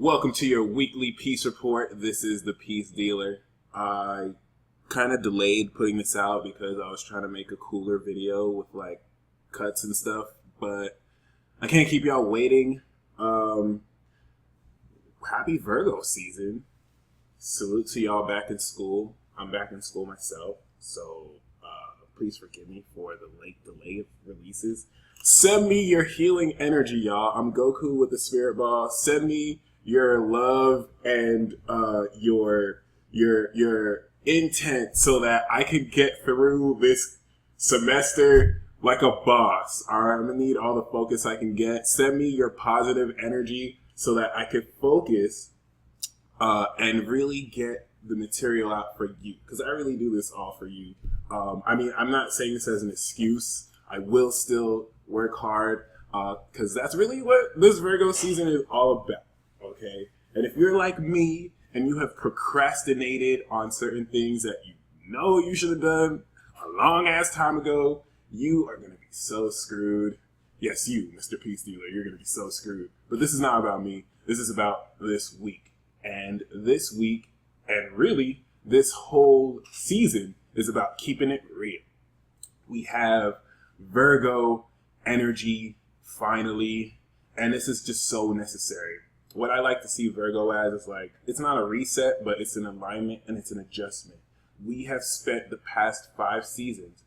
Welcome to your weekly peace report. This is the Peace Dealer. I kind of delayed putting this out because I was trying to make a cooler video with like cuts and stuff, but I can't keep y'all waiting. Happy Virgo season. Salute to y'all back in school. I'm back in school myself, so please forgive me for the late delay of releases. Send me your healing energy, y'all. I'm Goku with the Spirit Ball. Send me your love and your intent so that I can get through this semester like a boss. All right, I'm gonna need all the focus I can get. Send me your positive energy so that I can focus and really get the material out for you, because I really do this all for you. I'm not saying this as an excuse. I will still work hard because that's really what this Virgo season is all about. Okay, and if you're like me and you have procrastinated on certain things that you know you should have done a long ass time ago, you are going to be so screwed. Yes, you, Mr. Peace Dealer, you're going to be so screwed. But this is not about me. This is about this week. And this week, and really this whole season, is about keeping it real. We have Virgo energy finally, and this is just so necessary. What I like to see Virgo as is like, it's not a reset, but it's an alignment and it's an adjustment. We have spent the past 5 seasons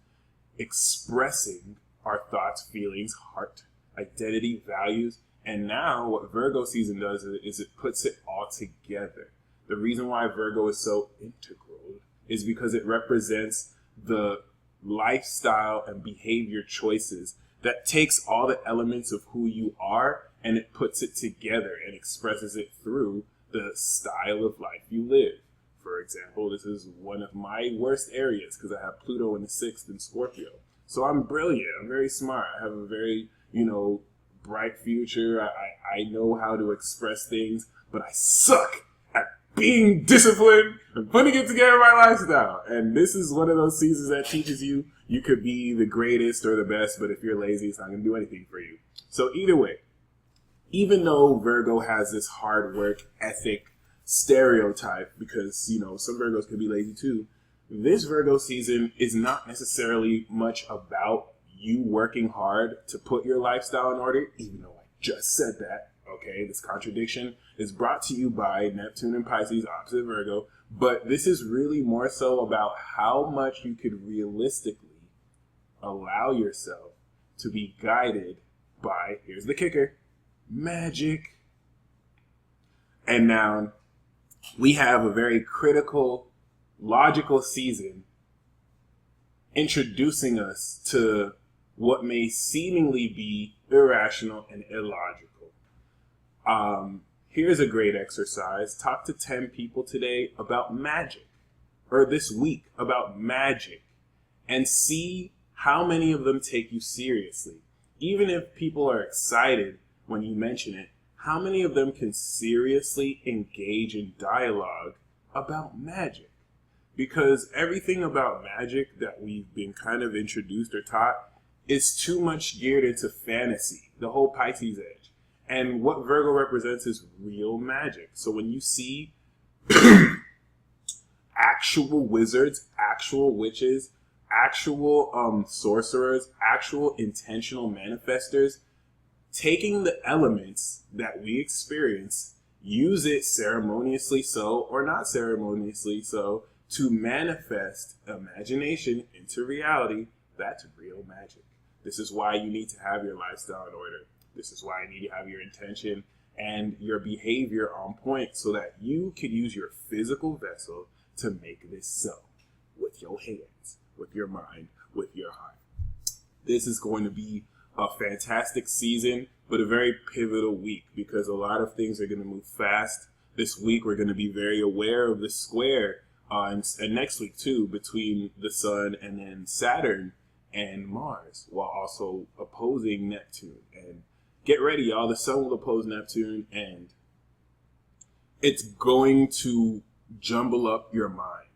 expressing our thoughts, feelings, heart, identity, values, and now what Virgo season does is it puts it all together. The reason why Virgo is so integral is because it represents the lifestyle and behavior choices that takes all the elements of who you are and it puts it together and expresses it through the style of life you live. For example, this is one of my worst areas because I have Pluto in the 6th in Scorpio. So I'm brilliant. I'm very smart. I have a very, bright future. I know how to express things, but I suck at being disciplined and putting it together in my lifestyle. And this is one of those seasons that teaches you could be the greatest or the best, but if you're lazy, it's not going to do anything for you. So either way, even though Virgo has this hard work ethic stereotype, because, some Virgos can be lazy too, this Virgo season is not necessarily much about you working hard to put your lifestyle in order, even though I just said that. Okay, this contradiction is brought to you by Neptune and Pisces, opposite Virgo, but this is really more so about how much you could realistically allow yourself to be guided by, here's the kicker, magic. And now we have a very critical, logical season introducing us to what may seemingly be irrational and illogical. Here's a great exercise. Talk to 10 people today about magic, or this week about magic, and see how many of them take you seriously. Even if people are excited when you mention it, how many of them can seriously engage in dialogue about magic? Because everything about magic that we've been kind of introduced or taught is too much geared into fantasy, the whole Pisces edge. And what Virgo represents is real magic. So when you see actual wizards, actual witches, actual sorcerers, actual intentional manifestors, taking the elements that we experience, use it ceremoniously so or not ceremoniously so to manifest imagination into reality, that's real magic. This is why you need to have your lifestyle in order. This is why you need to have your intention and your behavior on point so that you can use your physical vessel to make this so with your hands, with your mind, with your heart. This is going to be a fantastic season, but a very pivotal week because a lot of things are going to move fast. This week, we're going to be very aware of the square, and next week too, between the Sun and then Saturn and Mars, while also opposing Neptune. And get ready, y'all. The Sun will oppose Neptune, and it's going to jumble up your mind.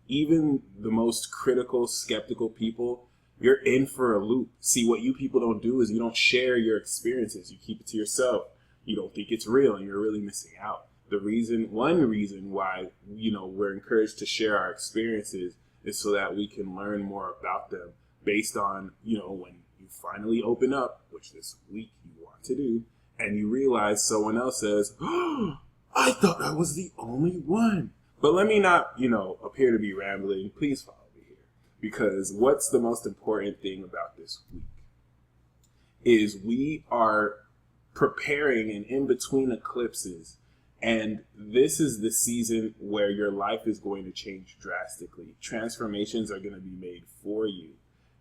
Even the most critical, skeptical people, you're in for a loop. See, what you people don't do is you don't share your experiences. You keep it to yourself. You don't think it's real, and you're really missing out. One reason why, we're encouraged to share our experiences is so that we can learn more about them based on, when you finally open up, which this week you want to do, and you realize someone else says, "Oh, I thought I was the only one." But let me not, appear to be rambling. Please follow me here. Because what's the most important thing about this week is we are preparing and in between eclipses. And this is the season where your life is going to change drastically. Transformations are going to be made for you.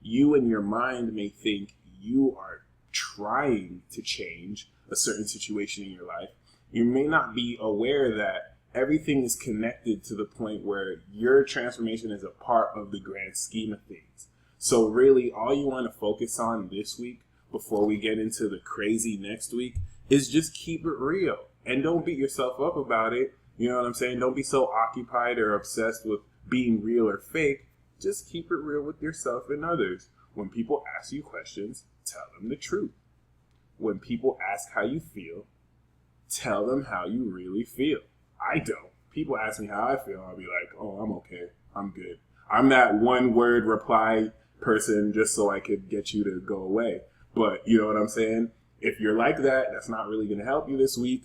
You in your mind may think you are trying to change a certain situation in your life. You may not be aware that everything is connected to the point where your transformation is a part of the grand scheme of things. So really, all you want to focus on this week before we get into the crazy next week is just keep it real. And don't beat yourself up about it. You know what I'm saying? Don't be so occupied or obsessed with being real or fake. Just keep it real with yourself and others. When people ask you questions, tell them the truth. When people ask how you feel, tell them how you really feel. I don't. People ask me how I feel, I'll be like, "Oh, I'm okay. I'm good." I'm that one word reply person just so I could get you to go away. But you know what I'm saying? If you're like that, that's not really going to help you this week.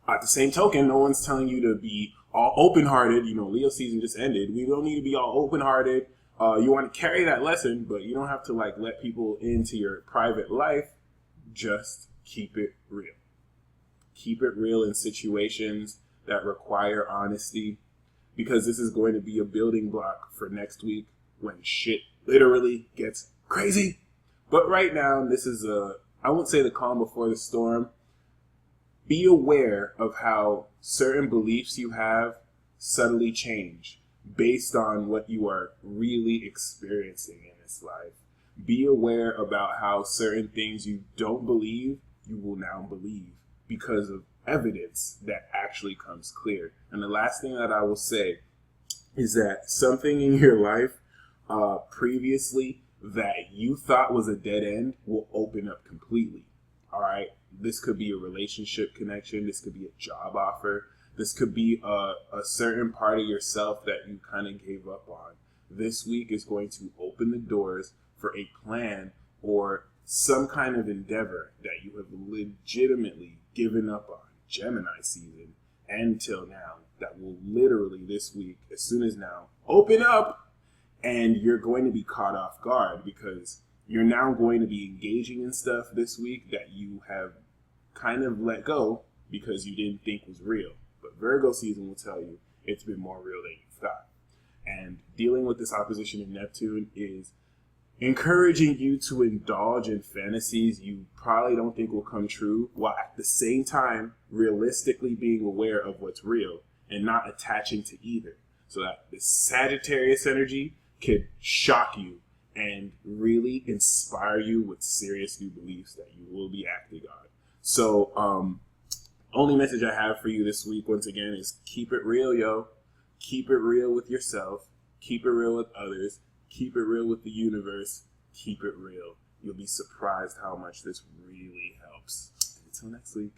At the same token, no one's telling you to be all open-hearted. Leo season just ended. We don't need to be all open-hearted. You want to carry that lesson, but you don't have to let people into your private life. Just keep it real. Keep it real in situations that require honesty, because this is going to be a building block for next week when shit literally gets crazy. But right now, this is I won't say the calm before the storm. Be aware of how certain beliefs you have subtly change based on what you are really experiencing in this life. Be aware about how certain things you don't believe, you will now believe because of evidence that actually comes clear. And the last thing that I will say is that something in your life previously that you thought was a dead end will open up completely. All right. This could be a relationship connection. This could be a job offer. This could be a certain part of yourself that you kind of gave up on. This week is going to open the doors for a plan or some kind of endeavor that you have legitimately given up on. Gemini season until now, that will literally this week, as soon as now, open up, and you're going to be caught off guard because you're now going to be engaging in stuff this week that you have kind of let go because you didn't think was real. But Virgo season will tell you it's been more real than you thought. And dealing with this opposition in Neptune is encouraging you to indulge in fantasies you probably don't think will come true, while at the same time realistically being aware of what's real and not attaching to either. So that the Sagittarius energy could shock you and really inspire you with serious new beliefs that you will be acting on. So, only message I have for you this week, once again, is keep it real, yo. Keep it real with yourself. Keep it real with others. Keep it real with the universe. Keep it real. You'll be surprised how much this really helps. Until next week.